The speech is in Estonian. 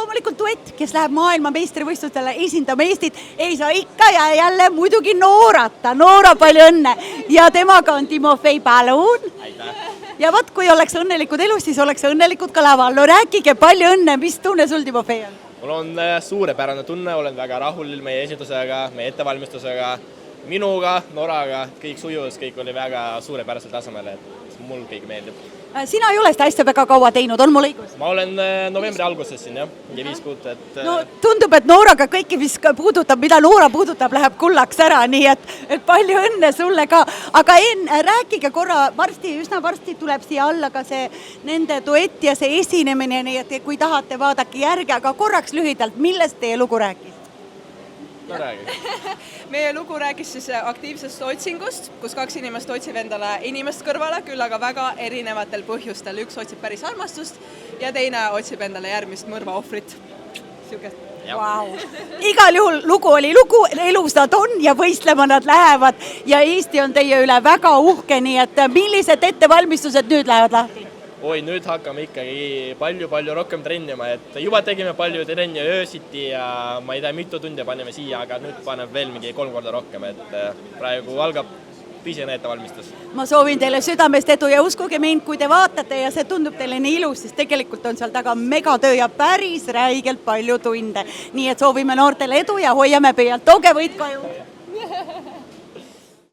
loomulikult duett, kes läheb maailmameistrivõistlustele esindama Eestit, ei saa ikka ja jälle muidugi Noorata. Noora, palju õnne! Ja temaga on Timofei Palun. Ja võt, kui oleks õnnelikud elus, siis oleks õnnelikud ka laval. No rääkige, palju õnne, mis tunne sul, Timofei on? Mul on suurepärane tunne, olen väga rahul meie esindusega, meie ettevalmistusega, minuga, Noraga, kõik sujus, kõik oli väga suurepärasel tasemel, et mul kõik meeldib. Sina ei ole seda asja väga kaua teinud, on mul õigus? Ma olen novembri alguses siin, jah, ja 5 kuud, et... No tundub, et Nooraga kõiki, mis puudutab, mida Noora puudutab, läheb kullaks ära, nii et palju õnne sulle ka. Aga rääkige korra, üsna varsti tuleb siia alla ka see nende duett ja see esinemine, nii et kui tahate, vaadake järgi, aga korraks lühidalt, millest teie lugu rääkis? No räägi. Meie lugu rääkis siis aktiivsest otsingust, kus 2 inimest otsib endale inimest kõrvale, küll aga väga erinevatel põhjustel. Üks otsib päris armastust ja teine otsib endale järgmist mõrvaohvrit. Siukest. Wow. Igal juhul lugu oli lugu, elus nad on ja võistlema nad lähevad ja Eesti on teie üle väga uhke, nii et millised ettevalmistused nüüd lähevad lahti? Oi, nüüd hakkame ikkagi palju rohkem trennima, et juba tegime palju trenni öösiti ja ma ei tea, mitu tundi paneme siia, aga nüüd paneb veel mingi 3 korda rohkem, et praegu algab tõsine ettevalmistus. Ma soovin teile südamest edu ja uskuge mind, kui te vaatate ja see tundub teile nii ilus, siis tegelikult on seal taga megatöö ja päris räigelt palju tunde. Nii et soovime noortele edu ja hoiame pöialt. Tooge võit koju!